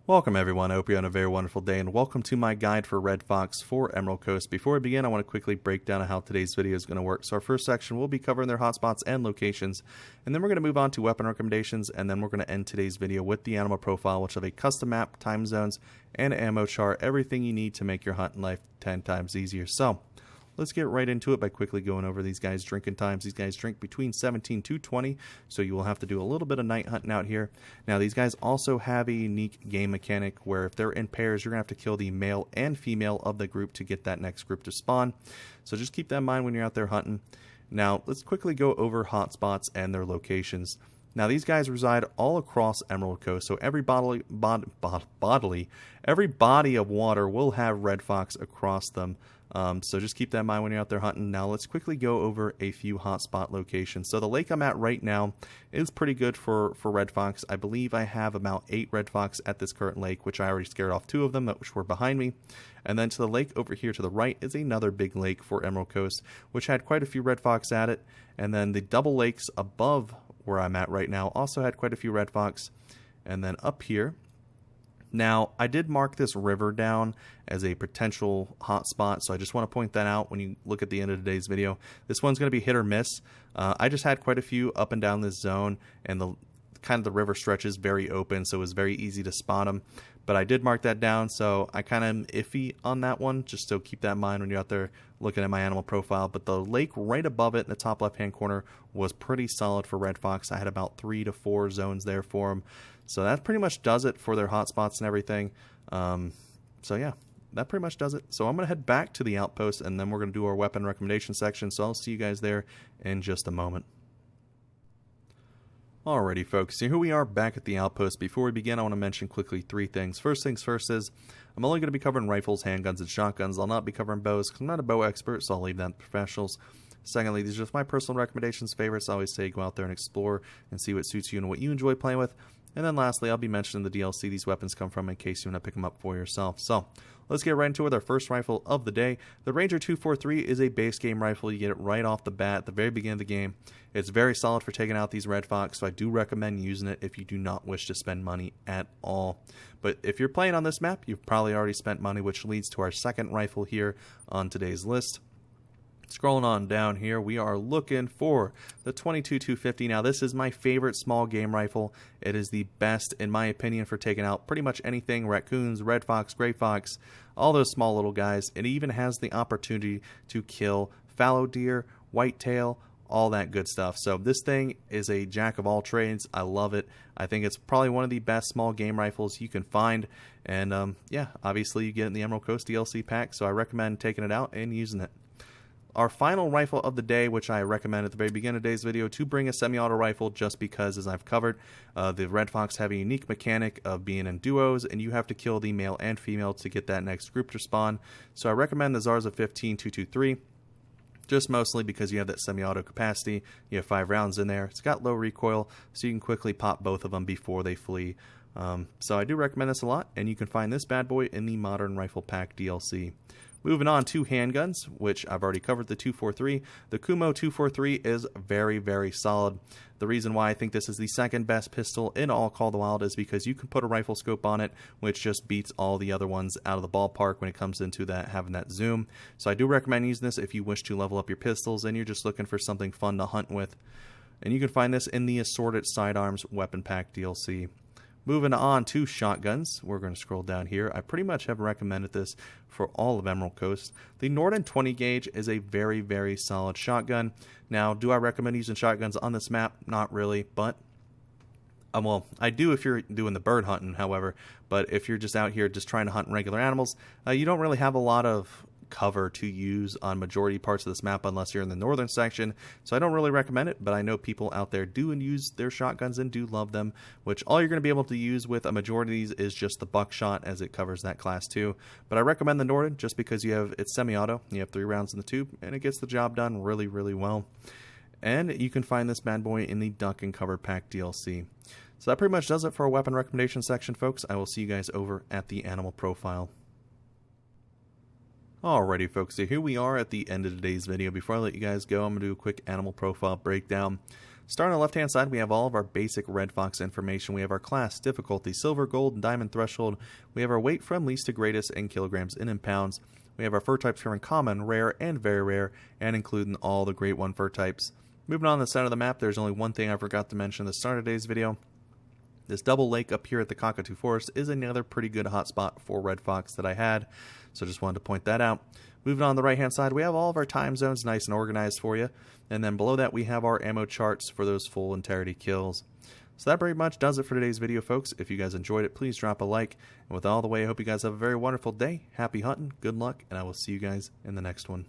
Welcome everyone, I hope you're having a very wonderful day, and welcome to my guide for Red Fox for Emerald Coast. Before we begin, I want to quickly break down how today's video is going to work. So our first section, we'll be covering their hotspots and locations, and then we're going to move on to weapon recommendations, and then we're going to end today's video with the animal profile, which will have a custom map, time zones, and ammo chart, everything you need to make your hunting life 10 times easier. So let's get right into it by quickly going over these guys' drinking times. These guys drink between 17 to 20, so you will have to do a little bit of night hunting out here. Now, these guys also have a unique game mechanic where if they're in pairs, you're going to have to kill the male and female of the group to get that next group to spawn. So just keep that in mind when you're out there hunting. Now, let's quickly go over hotspots and their locations. Now, these guys reside all across Emerald Coast, so every body of water will have Red Fox across them. So just keep that in mind when you're out there hunting. Now let's quickly go over a few hotspot locations. So the lake I'm at right now is pretty good for Red Fox. I believe I have about 8 Red Fox at this current lake, which I already scared off 2 of them, which were behind me. And then to the lake over here to the right is another big lake for Emerald Coast, which had quite a few Red Fox at it. And then the double lakes above where I'm at right now also had quite a few Red Fox. And then up here, now, I did mark this river down as a potential hotspot, so I just want to point that out when you look at the end of today's video. This one's going to be hit or miss. I just had quite a few up and down this zone, and the river stretch is very open, so it was very easy to spot them. But I did mark that down, so I kind of am iffy on that one, just so keep that in mind when you're out there looking at my animal profile. But the lake right above it in the top left-hand corner was pretty solid for Red Fox. I had about 3 to 4 zones there for them. So that pretty much does it for their hotspots and everything. So yeah, that pretty much does it. So I'm going to head back to the outpost, and then we're going to do our weapon recommendation section. So I'll see you guys there in just a moment. Alrighty folks, so here we are back at the outpost. Before we begin, I want to mention quickly 3 things. First things first is, I'm only going to be covering rifles, handguns, and shotguns. I'll not be covering bows because I'm not a bow expert, so I'll leave that to professionals. Secondly, these are just my personal recommendations, favorites. I always say go out there and explore and see what suits you and what you enjoy playing with. And then lastly, I'll be mentioning the DLC these weapons come from in case you want to pick them up for yourself. So let's get right into it with our first rifle of the day. The Ranger 243 is a base game rifle. You get it right off the bat at the very beginning of the game. It's very solid for taking out these Red Fox, so I do recommend using it if you do not wish to spend money at all. But if you're playing on this map, you've probably already spent money, which leads to our second rifle here on today's list. Scrolling on down here, we are looking for the 22-250. Now, this is my favorite small game rifle. It is the best, in my opinion, for taking out pretty much anything: raccoons, red fox, gray fox, all those small little guys. It even has the opportunity to kill fallow deer, whitetail, all that good stuff. So this thing is a jack of all trades. I love it. I think it's probably one of the best small game rifles you can find. And yeah, obviously you get it in the Emerald Coast DLC pack, so I recommend taking it out and using it. Our final rifle of the day, which I recommend at the very beginning of today's video, to bring a semi-auto rifle just because, as I've covered, the Red Fox have a unique mechanic of being in duos, and you have to kill the male and female to get that next group to spawn. So I recommend the Zarza 15-223, just mostly because you have that semi-auto capacity. You have 5 rounds in there. It's got low recoil, so you can quickly pop both of them before they flee. So I do recommend this a lot, and you can find this bad boy in the Modern Rifle Pack DLC. Moving on to handguns, which I've already covered, the 243. The Kumo 243 is very, very solid. The reason why I think this is the second best pistol in all Call of the Wild is because you can put a rifle scope on it, which just beats all the other ones out of the ballpark when it comes into that having that zoom. So I do recommend using this if you wish to level up your pistols and you're just looking for something fun to hunt with. And you can find this in the Assorted Sidearms Weapon Pack DLC. Moving on to shotguns, we're going to scroll down here. I pretty much have recommended this for all of Emerald Coast. The Norden 20 gauge is a very, very solid shotgun. Now, do I recommend using shotguns on this map? Not really, but well, I do if you're doing the bird hunting, however. But if you're just out here just trying to hunt regular animals, you don't really have a lot of cover to use on majority parts of this map unless you're in the northern section, so I don't really recommend it. But I know people out there do and use their shotguns and do love them, which all you're going to be able to use with a majority of these is just the buckshot, as it covers that class too. But I recommend the Norden just because it's semi-auto, you have 3 rounds in the tube, and it gets the job done really, really well. And you can find this bad boy in the Duck and Cover Pack DLC. So that pretty much does it for our weapon recommendation section, folks. I will see you guys over at the animal profile. Alrighty folks, so here we are at the end of today's video. Before I let you guys go, I'm going to do a quick animal profile breakdown. Starting on the left-hand side, we have all of our basic Red Fox information. We have our class, difficulty, silver, gold, and diamond threshold. We have our weight from least to greatest in kilograms and in pounds. We have our fur types covering common, rare, and very rare, and including all the Great One fur types. Moving on the center of the map, there's only one thing I forgot to mention at the start of today's video. This double lake up here at the Cotw Forest is another pretty good hotspot for Red Fox that I had, so just wanted to point that out. Moving on the right-hand side, we have all of our time zones nice and organized for you, and then below that we have our ammo charts for those full entirety kills. So that pretty much does it for today's video, folks. If you guys enjoyed it, please drop a like, and with all the way, I hope you guys have a very wonderful day. Happy hunting, good luck, and I will see you guys in the next one.